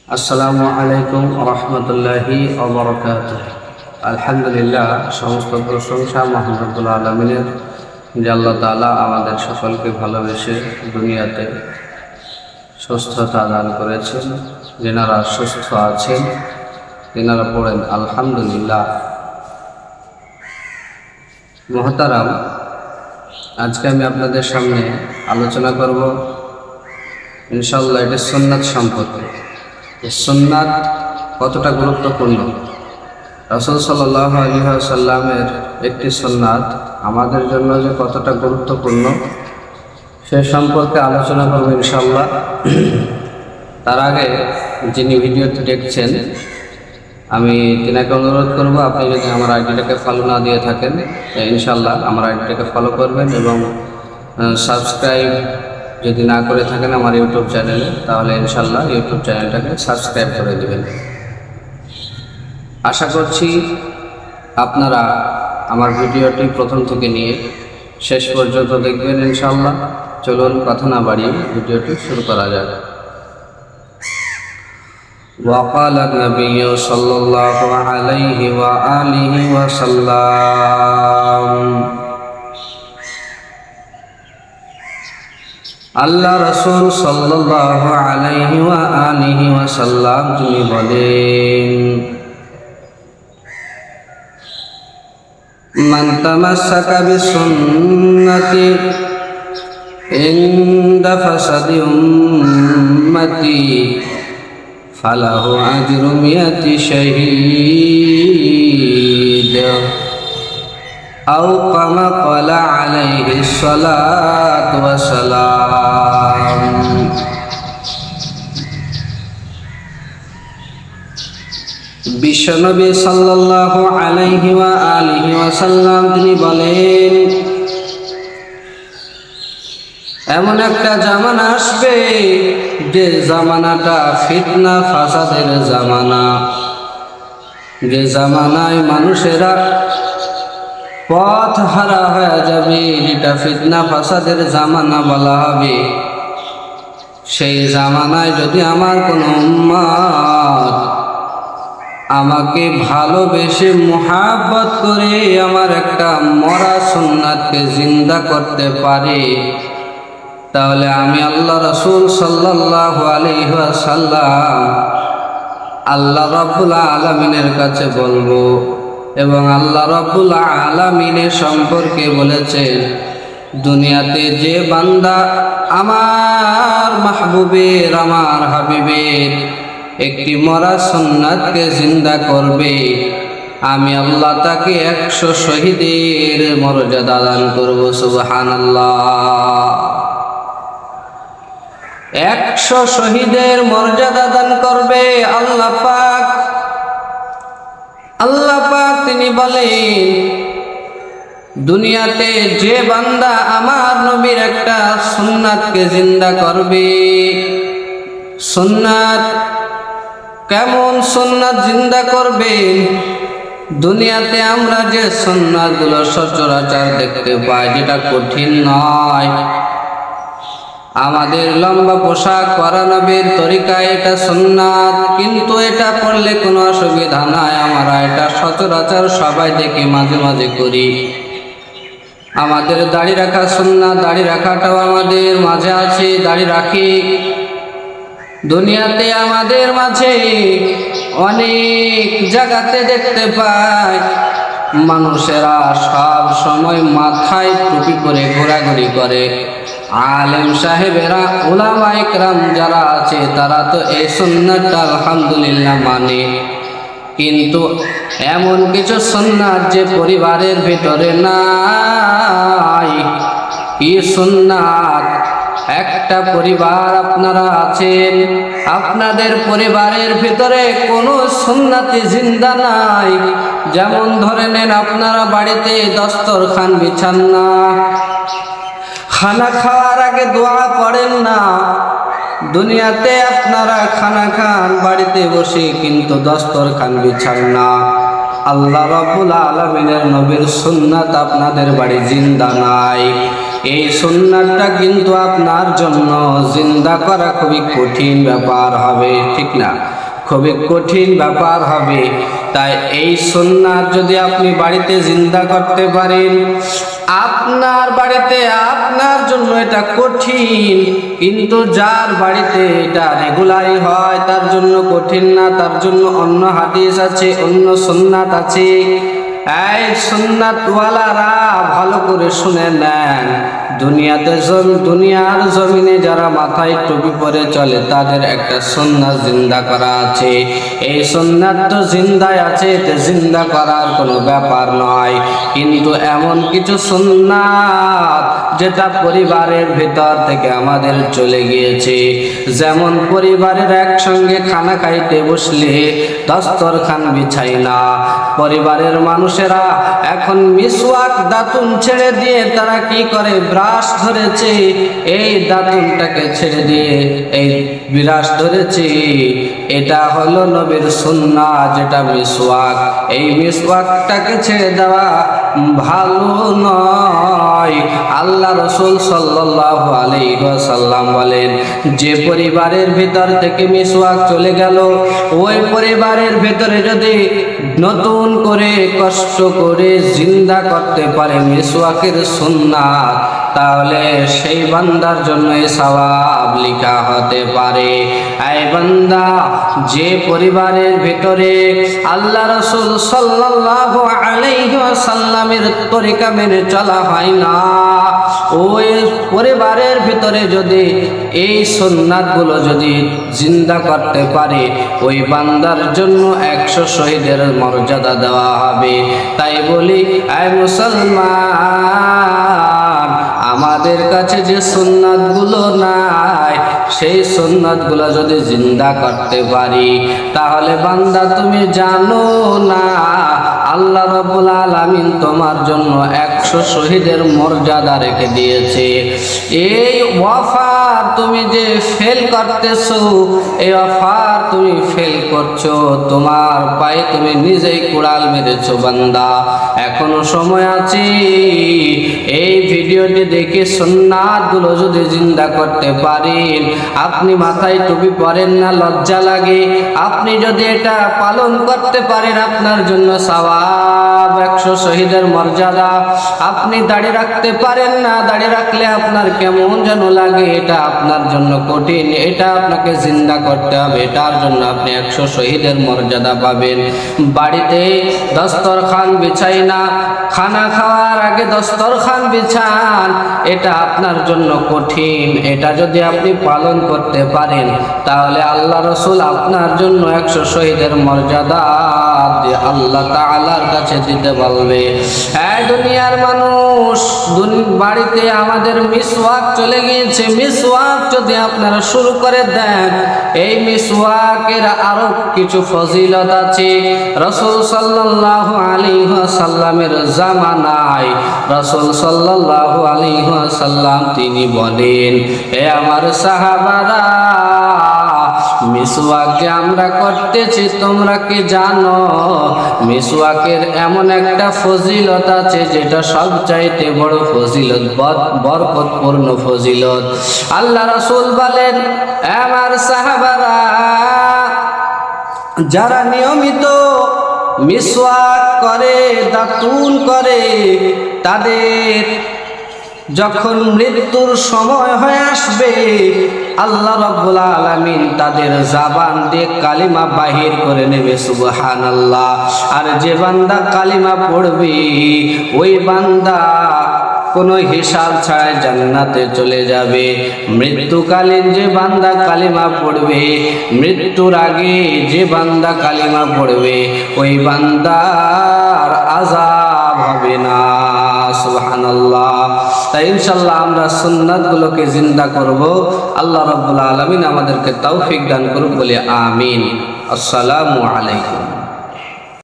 আসসালামু আলাইকুম রহমতুল্লাহি ওয়া বারাকাতুহু। আলহামদুলিল্লাহ, সমস্ত প্রশংসা মহান রব্বুল আলামিনের, যে আল্লাহ তাআলা আমাদের সকলকে ভালোবেসে দুনিয়াতে সুস্থতা দান করেছেন। যেনারা সুস্থ আছেন তেনারা পড়েন আলহামদুলিল্লাহ। মুহতারাম, আজকে আমি আপনাদের সামনে আলোচনা করব ইনশাআল্লাহ এটা সুন্নাত সম্পর্কে। সুন্নাত কতটা গুরুত্বপূর্ণ, রাসূল সাল্লাল্লাহু আলাইহি ওয়াসাল্লামের একটি সুন্নাত আমাদের জন্য যে কতটা গুরুত্বপূর্ণ সে সম্পর্কে আলোচনা করব ইনশাআল্লাহ। তার আগে যিনি ভিডিওটি দেখছেন আমি তিনাকে অনুরোধ করব, আপনি যদি আমার আইডিটাকে ফলো না দিয়ে থাকেন ইনশাআল্লাহ আমার আইডিটাকে ফলো করবেন এবং সাবস্ক্রাইব যদি না করে থাকেন আমার ইউটিউব চ্যানেলে, তাহলে ইনশাআল্লাহ ইউটিউব চ্যানেলটাকে সাবস্ক্রাইব করে দেবেন। আশা করছি আপনারা আমার ভিডিওটি প্রথম থেকে নিয়ে শেষ পর্যন্ত দেখবেন ইনশাআল্লাহ। চলুন কথা না বাড়িয়ে ভিডিওটি শুরু করা যাক। وقال النبي صلى الله عليه وآله وسلم আল্লাহ রাসূল সাল্লাল্লাহু আলাইহি ওয়া আলিহি ওয়াসাল্লাম তিনি বলেন, মান তামাসসাকা বিসুন্নতি ইনদা ফাসাদি উম্মতি ফালাহু আজরু মিয়াতি শাহীদ আও কামা ক্বালা আলাইহিস সালাতু ওয়াস সালাম। বিশ্বনবী সাল্লাল্লাহু আলাইহি ওয়া আলিহি ওয়াসাল্লাম তিনি বলেন, এমন একটা জামানা আসবে যে জামানাটা ফিতনা ফাসাদের জামানা, যে জামানায় মানুষেরা পথ হারা হয়ে যাবে, যেটা ফিতনা ফাসাদের জামানা বলা হবে। সেই জামানায় যদি আমার কোনো উম্মত আমাকে ভালোবেসে মুহাব্বত করে আমার একটা মরা সুন্নাতকে জিন্দা করতে পারে, তাহলে আমি আল্লাহ রাসূল সাল্লাল্লাহু আলাইহি ওয়াসাল্লাম আল্লাহ রাব্বুল আলামিনের কাছে বলবো। এবং আল্লাহ রাব্বুল আলামিনের সম্পর্কে বলেছেন, দুনিয়াতে যে বান্দা আমার মাহবুবের আমার হাবিবের একটি মরা সুন্নাতকে জিন্দা করবে, আমি আল্লাহ তাকে 100 শহীদের মর্যাদা দান করব। সুবহানাল্লাহ, 100 শহীদের মর্যাদা দান করবে আল্লাহ পাক। আল্লাহ পাক তিনি বলেন, দুনিয়াতে যে বান্দা আমার নবীর একটা সুন্নাতকে জিন্দা করবে। সুন্নাত কেমন সুন্নাত জিন্দা করবে? দুনিয়াতে আমরা যে সুন্নাতগুলো সচরাচর দেখতে পাই, যেটা কঠিন নয়, আমাদের লম্বা পোশাক পরা নবীর তরিকায় এটা সুন্নাত, কিন্তু এটা পড়লে কোনো অসুবিধা নাই। আমরা এটা সচরাচর সবাই দেখি, মাঝে মাঝে করি। আমাদের দাড়ি রাখা সুন্নাত, দাড়ি রাখাটাও আমাদের মাঝে আছে, দাড়ি রাখি। দুনিয়াতে আমাদের মাঝে অনেক জায়গাতে দেখতে পাই মানুষেরা সব সময় মাথায় টুপি করে ঘোরাঘুরি করে। আলেম সাহেবেরা, উলামা ইকরাম যারা আছে তারা তো এই সুন্নাতটা আলহামদুলিল্লাহ মানে, কিন্তু এমন কিছু সুন্নাত যে পরিবারের ভিতরে নাই। কি সুন্নাত? একটা পরিবার আপনারা আছেন, আপনাদের পরিবারের ভিতরে কোনো সুন্নাতি জিন্দা নাই। যেমন ধরে নেন, আপনারা বাড়িতে দস্তরখান বিছান না, খানা খাওয়ার আগে দোয়া করেন না। দুনিয়াতে আপনারা খানা খান বাড়িতে বসে, কিন্তু দস্তরখান বিছান না। আল্লাহ রাব্বুল আলামিনের নবীর সুন্নাত আপনাদের বাড়ি জিন্দা নাই। এই সুন্নাতটা কিন্তু আপনার জন্য জিন্দা করা খুবই কঠিন ব্যাপার হবে, ঠিক না? খুবই কঠিন ব্যাপার হবে। তাই এই সুন্নাত যদি আপনি বাড়িতে জিন্দা করতে পারেন, আপনার বাড়িতে আপনার জন্য এটা কঠিন, কিন্তু যার বাড়িতে এটা রেগুলারই হয় তার জন্য কঠিন না, তার জন্য অন্য হাদিস আছে, অন্য সুন্নাত আছে। এই সুন্নাতওয়ালারা ভালো করে শুনে নেন, দুনিয়ার জমিনে যারা মাথায় টুপি পরে চলে তাদের একটা সুন্নাত জিন্দা করা আছে। এই সুন্নাত তো জিন্দায় আছে, এতে জিন্দা করার কোনো ব্যাপার নয়। কিন্তু এমন কিছু সুন্নাত যেটা পরিবারের ভিতর থেকে আমাদের চলে গিয়েছে, যেমন পরিবারের একসঙ্গে খানা খাইতে বসলে দস্তরখান বিছাই না। পরিবারের মানুষেরা এখন মিসওয়াক দাতুন ছেড়ে দিয়ে তারা কি করে, ব্রাশ ধরেছে, এই দাতুনটাকে ছেড়ে দিয়ে এই ব্রাশ ধরেছে। এটা হলো নবীর সুন্নাত, যেটা মিসওয়াক। এই মিসওয়াকটাকে ছেড়ে দেওয়া ভালো নয়। আল্লাহ রাসূল সাল্লাল্লাহু আলাইহি ওয়াসাল্লাম বলেন, যে পরিবারের ভিতর থেকে মিসওয়াক চলে গেল, ওই পরিবারের ভিতরে যদি নতুন করে কষ্ট করে জিন্দা করতে পারে মিসওয়াকের সুন্নাত, তাহলে সেই বান্দার জন্য সওয়াব লেখা হতে পারে। এই বান্দা যে পরিবারের ভিতরে আল্লাহ রাসূল সাল্লাল্লাহু আলাইহি ওয়াসাল্লামের তরিকা মেনে চলা হয় না, ওই পরিবারের ভিতরে যদি এই সুন্নাতগুলো যদি জিন্দা করতে পারে, ওই বান্দার জন্য 100 শহীদের মর্যাদা দেওয়া হবে। তাই বলি, আয় মুসলমান, আমাদের কাছে যে সুন্নাতগুলো নাই, সেই সুন্নাতগুলো যদি জিন্দা করতে পারি, তাহলে বান্দা তুমি জানো না আল্লাহ রাব্বুল আলামিন তোমার জন্য 100 শহীদের মর্যাদা রেখে দিয়েছে। এই ওয়াফার তুমি যে ফেল করতেছো, এই ওয়াফার তুমি ফেল করছো, তোমার পায়ে তুমি নিজেই কুড়াল মেরেছো। বান্দা, এখনো সময় আছে। এই ভিডিওটি দেখে সুন্নাতগুলো যদি জিন্দা করতে পারেন, আপনি মাথায় টুপি পরেন না, লজ্জা লাগে, আপনি যদি এটা পালন করতে পারেন, আপনার জন্য সওয়াব 100 শহীদের মর্যাদা। আপনি দাড়ি রাখতে পারেন না, দাড়ি রাখলে আপনার কেমন যেন লাগে, এটা আপনার জন্য কঠিন, এটা আপনাকে জিন্দা করতে হবে, এটার জন্য আপনি 100 শহীদের মর্যাদা পাবেন। বাড়িতে দস্তরখান বিছাই না, খানা খাওয়ার আগে দস্তরখান বিছান, এটা আপনার জন্য কঠিন। এটা যদি আপনি পালন করতে পারেন, তাহলে আল্লাহ রাসূল আপনার জন্য 100 শহীদের মর্যাদা আল্লাহ তাআলার কাছে দিতে বলবে। এই দুনিয়ার মানুষ, বাড়িতে আমাদের মিসওয়াক চলে গিয়েছে। মিসওয়াক যদি আপনারা শুরু করে দেন, এই মিসওয়াকের আরো কিছু ফজিলত আছে। রাসূল সাল্লাল্লাহু আলাইহি ওয়াসাল্লামের জামানায় রাসূল সাল্লাল্লাহু আলাইহি ওয়াসাল্লাম তিনি বলেন, হে আমার সাহাবারা, মিসওয়াকে আমরা করতেছি, তোমরা কি জানো মিসওয়াকের এমন একটা ফজিলত আছে যেটা সবচাইতে বড় ফজিলত, বরকতপূর্ণ ফজিলত। আল্লাহ রাসূল বলেন, আমার সাহাবারা, যারা নিয়মিত মিসওয়াক করে, দাতুন করে, তাদের যখন মৃত্যুর সময় হয়ে আসবে, আল্লাহ রাব্বুল আলামিন তাদের জবান দিয়ে কালিমা বাহির করে নেবে, সুবহানাল্লাহ। আর যে বান্দা কালিমা পড়বে, ওই বান্দা কোনো হিসাব ছাড়াই জান্নাতে চলে যাবে। মৃত্যুকালীন যে বান্দা কালিমা পড়বে, মৃত্যুর আগে যে বান্দা কালিমা পড়বে, ওই বান্দার আযাব হবে না, সুবহানাল্লাহ। তাই ইনশাআল্লাহ আমরা সুন্নাতগুলোকে জিন্দা করব। আল্লাহ রাব্বুল আলামিন আমাদেরকে তৌফিক দান করুন, বলে আমিন। আসসালামু আলাইকুম।